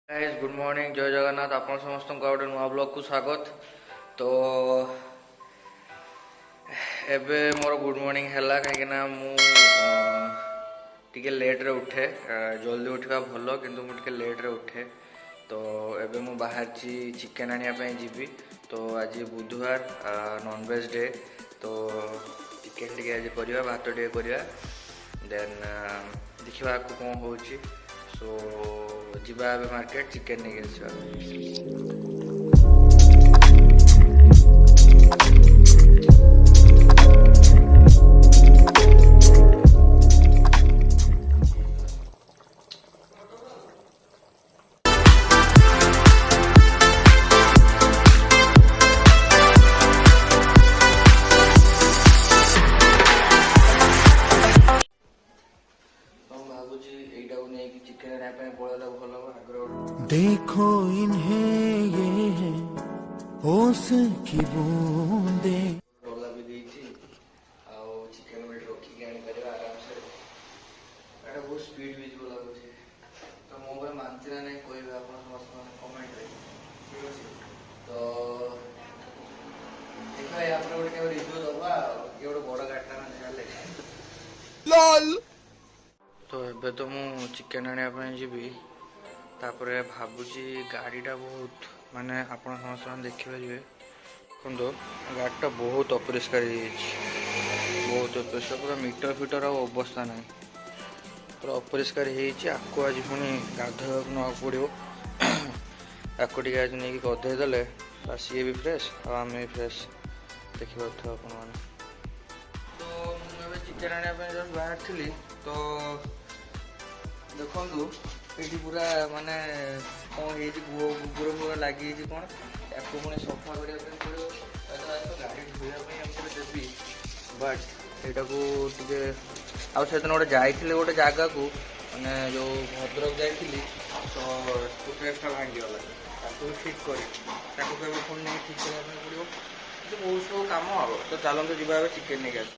Guys good morning जय जगन्नाथ आप समस्त गोटे नुआ ब्लॉग को स्वागत। तो एबे मोर गुड मॉर्निंग है कहीं टिके लेट रे उठे जल्दी उठा भल किंतु मुझे लेट रे उठे। तो एबे मु बाहर चिकेन आने जीवी। तो आज बुधवार नॉनवेज डे। तो चिकेन टी आज करवा भात टे करवा देन देखा कौन हो। सो जीवा मार्केट चिकेन नहीं आसवा। देखो इन्हें ये है होश की बूंदे। डोला भी देती आउ चिकन में रोकी के आनी करेगा आराम से। एटा बहुत स्पीड विजुअल लागुଛି। तो मो पर मानती ना नहीं कोई भी आपन समस्त कमेंट रे ठीक अछि। तो देखो या पर ଗୋଟେ केवल रिव्यू दबा ये ଗୋଟେ बड़ घटना ना चले लॉल। तो एबे तो मु चिकन आने पे जीवी तापर भावुची गाड़ीटा बहुत माने आपण समस्त देखिपारे देखो गाड़ीटा बहुत अपरिष्कार बहुत अपरिष्कार पूरा मीटर फिटर अवस्था ना पूरा अपरिष्कार आपको आज पुणी गाधोक ना पड़ो आपको टे आज नहीं गधेदेले सी भी फ्रेश आम भी फ्रेश देखिए आप। तो मुझे चिकेन आने बाहर थी। तो देखो ये पूरा माने कौन गोबर गोबर लगी कौन या पुणी सफा करने पड़ो गाड़ी धोया देवी बट यहाँ टे आदन गोटे जाइए गोटे जगह को मैंने जो भद्रक जाइली तो फुटरेस्टा भांगीगला ठीक कर पुणी नहीं ठीक करने पड़ो बहुत सब कम हम। तो चलते जी चिकेन नहीं आस।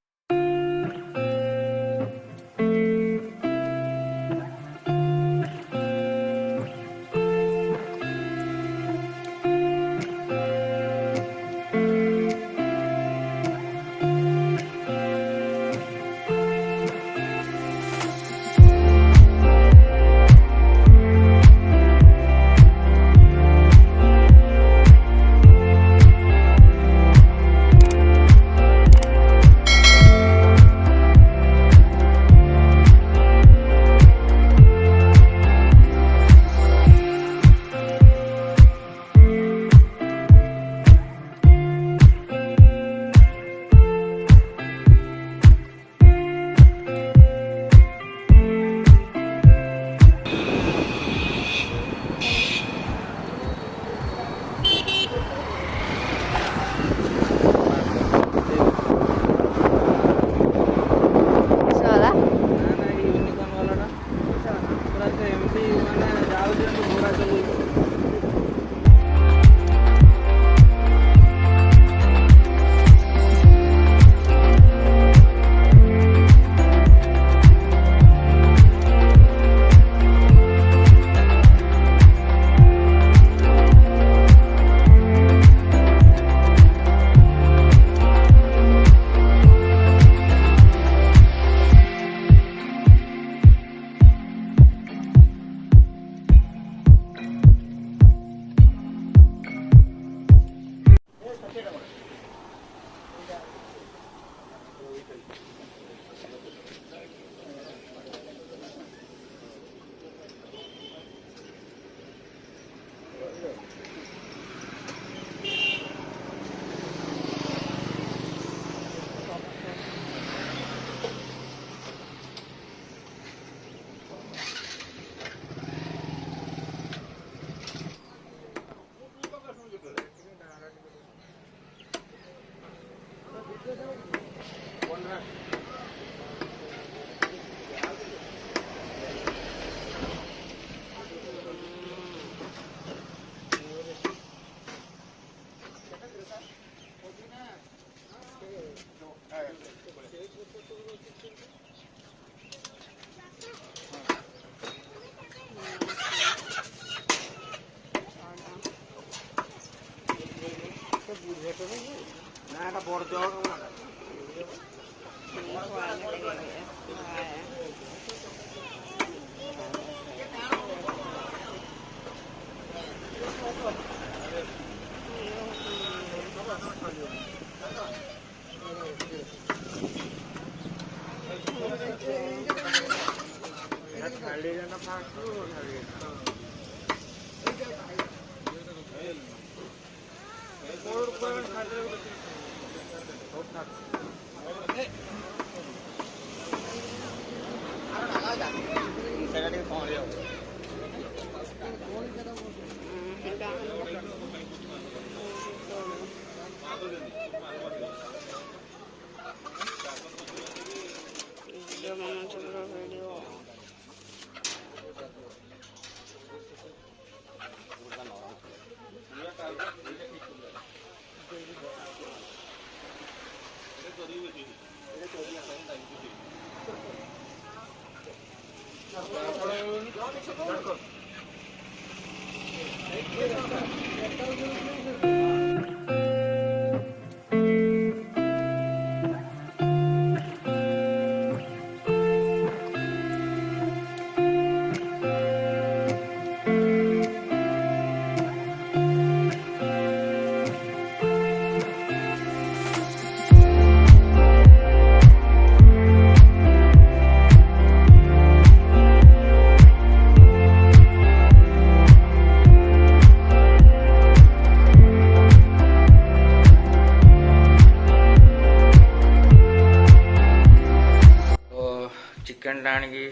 चिकेन आनिकी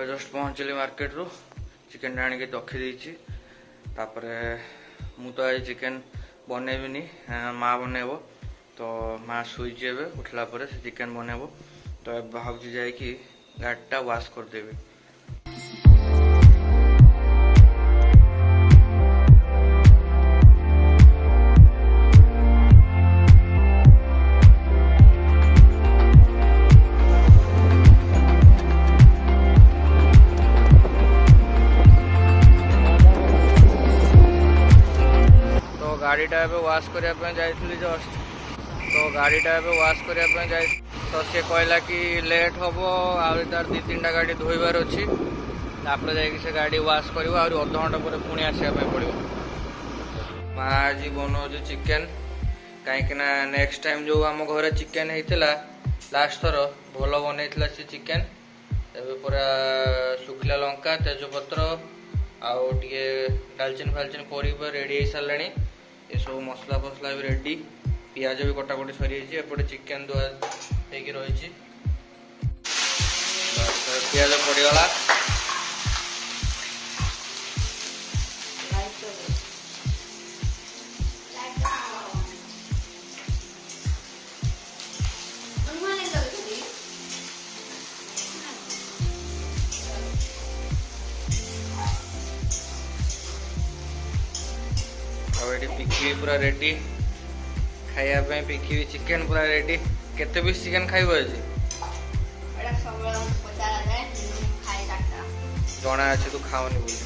जस्ट पहुँचली मार्केट रू चिकेन आनिकी रखी तापरे मु तो आज चिकेन बनैबिनी माँ बनैब तो माँ शुईची एबे उठला परे से चिकेन बनैब तो भावुची जाइकी गाड़ीटा वाश करदेवी। गाड़ीटा वाश करने जाइली जस्ट तो गाड़ीटा वाश करने जा तो सी कहला कि लेट हम आर 2-3टा गाड़ी धोइबार अच्छी तापर जा गाड़ी वाश कर अध घंटा पर पुणी आसवाई पड़ो। माँ आज बनाऊँ चिकेन कहीं नेक्स्ट टाइम जो आम घर चिकेन होता लास्ट थर भल बनई सी चिकेन पूरा सुखिला लंका तेजपत्र आउ टे डालचिन फालचिन पर रेडी हो सारे ये सब मसला फसला भी रेडी पियाज भी कटाकटी सरी एपटे चिकेन धुआ हो रही पियाज पड़गला पिकी पूरा रेडी खाया पिकी चिकेन पूरा रेडी केते पीस चिकेन खाइब आज जना अच्छे तू खाओनी बोली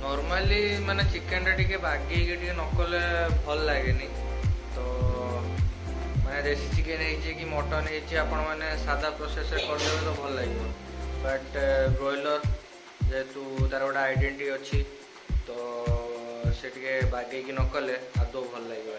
नॉर्मली माने चिकेन टा टिके बागी टिके नकले भल लागेनी तो माने देसी चिकेन है कि मटन है आपण माने सादा प्रोसेस कर देबे तो भल लागिवो बट ब्रॉयलर जेहेतु तार गोटे आइडेंटिटी अच्छी तो से बागे कि नकले आदौ भल लगे।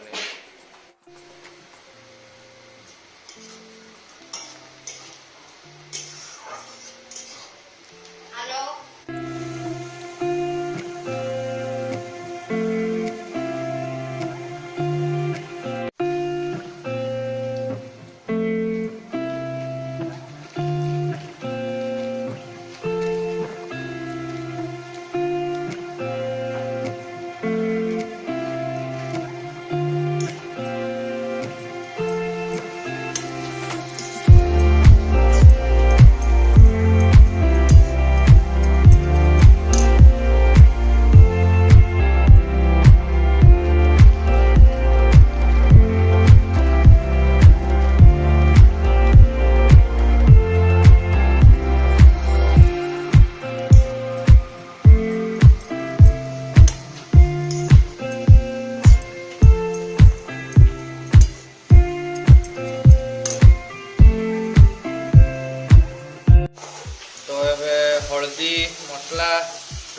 मसला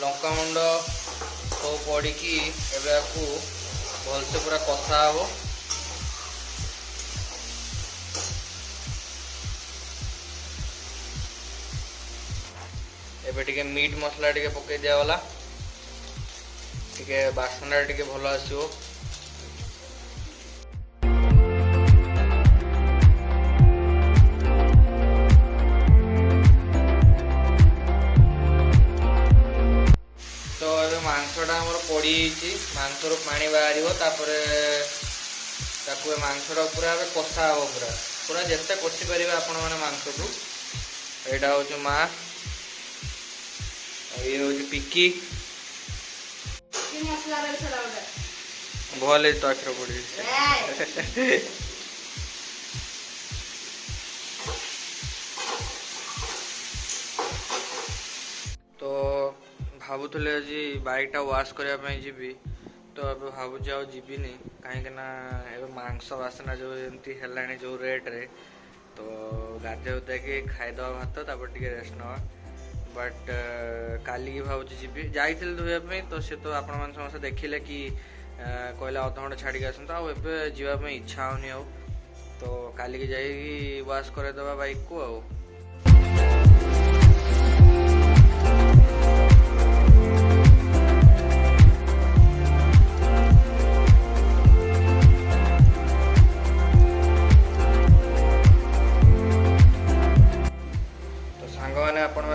लंका गुंड सब पड़ी एवं भलसे पूरा कषा हम। एबे टिके मीट मसला टिके पकई दिगला टिके बासना टिके भल आसो। तो ये मांसटा आमर पड़ी मांसर पानी बाहर मांसटा पूरा कषा हम पूरा पूरा जिते कषि पारे आपण मैंने मांस को। यहाँ हूँ माँ ये हूँ पिकी भले तो आखिर पड़ी तो भावुले आज बाइकटा वाश करने जी तो अब भावुची आ जीविनी कहीं मांस बासना जो एमती है जो रेट रे तो गाधे उदा कि खाईदे भात तापर टे रेस्ट नवा। बट काली की भावुची जी जाइए धोवाई तो सी तो आपण मैंने समस्त देखिले कि कहले अध घंटे छाड़ी आसता आवाई इच्छा होनी आ तो काली की जाइए वाश करदेवा बाइक को आ।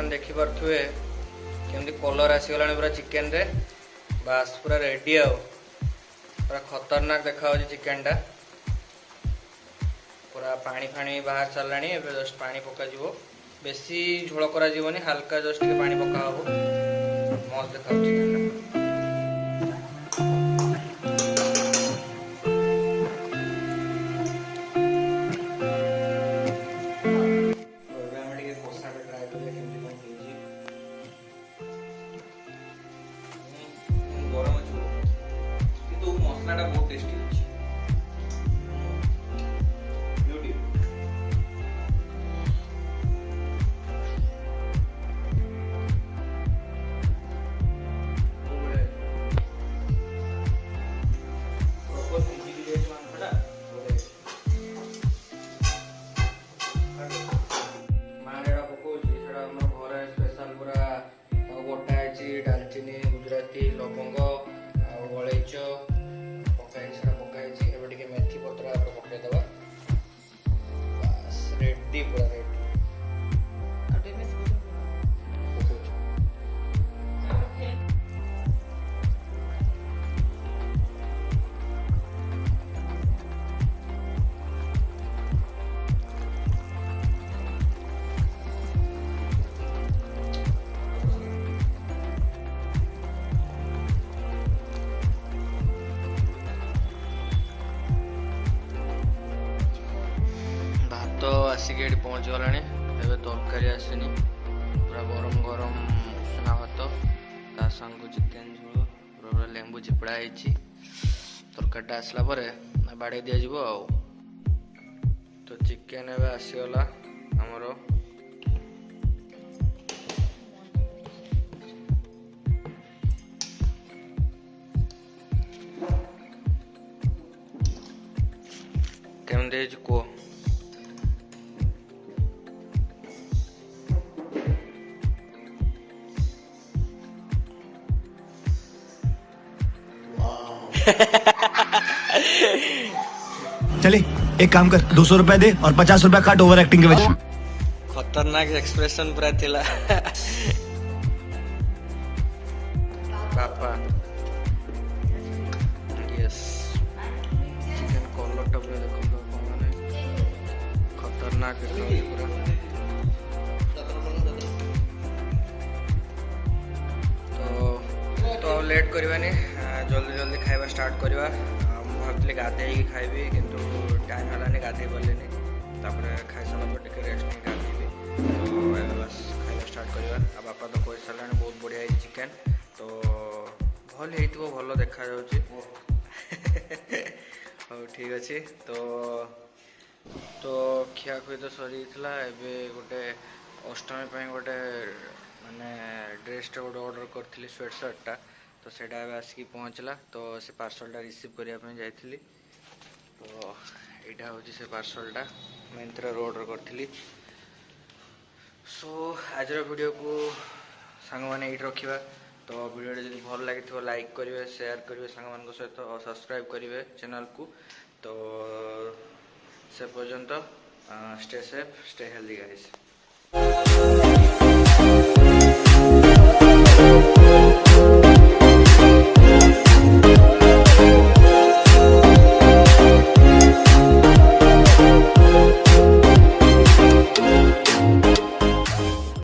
देखिपे केमती कलर आसीगला पूरा चिकेन रे बास पूरा रेडी आ पूरा खतरनाक देखा चिकेन टा पूरा पानी फाणी बाहर सारा जस्ट पानी पका बेसी झोल करा हल्का जस्ट पानी पका मस्त देखा चिकेन टा। बहुत टेस्टी दालचीनी गुजराती लवंग अलैच मेथी पत्र पकईदे रेडी पूरा रेडी। तो आसिक ये पहुँच गला तरकारी आसनी पूरा गरम गरम उषुना भात ता संग चिकेन झोल पूरा लेंबू चिपड़ा है तरकारीटा आसला बाड़े दि आ। तो चिकेन एवं आसीगला आमर केमती कह चले एक काम कर 200 रुपए दे और 50 रुपए काट ओवर एक्टिंग के वजह। खतरनाक एक्सप्रेशन पूरा थिला पापा यस चिकन कलर टा पूरा देखो माने खतरनाक पूरा। तो लेट करवानी जल्दी जल्दी खाଇବା स्टार्ट करवा। भावती गाधे खाइबी किंतु टाइम है गाधे पारे खाई सारा पर टे रेस्ट नहीं गाधेबी तो बस खाଇବା स्टार्ट करवा। बापा तो कही सारे बहुत बढ़िया है चिकेन तो भल हो भल देखा हाँ ठीक अच्छे। तो खिया खुई तो सरी गोटे अष्टमी ପାଇଁ ଗୋଟେ ମାନେ ଡ୍ରେସ୍ଟା ଗୋଟେ ଅର୍ଡ଼ର କରିଥିଲି ସ୍ୱେଟ୍ ସାର୍ଟଟା ତ ସେଇଟା ଏବେ ଆସିକି ପହଞ୍ଚିଲା ତ ସେ ପାର୍ସଲଟା ରିସିଭ୍ କରିବା ପାଇଁ ଯାଇଥିଲି ତ ଏଇଟା ହେଉଛି ସେ ପାର୍ସଲଟା ମିନ୍ତ୍ରାରୁ ଅର୍ଡ଼ର କରିଥିଲି। ସୋ ଆଜିର ଭିଡ଼ିଓକୁ ସାଙ୍ଗମାନେ ଏଇଠି ରଖିବା ତ ଭିଡ଼ିଓଟା ଯଦି ଭଲ ଲାଗିଥିବ ଲାଇକ୍ କରିବେ ସେୟାର କରିବେ ସାଙ୍ଗମାନଙ୍କ ସହିତ ସବସ୍କ୍ରାଇବ୍ କରିବେ ଚ୍ୟାନେଲକୁ ତ ସେ ପର୍ଯ୍ୟନ୍ତ stay safe stay healthy guys.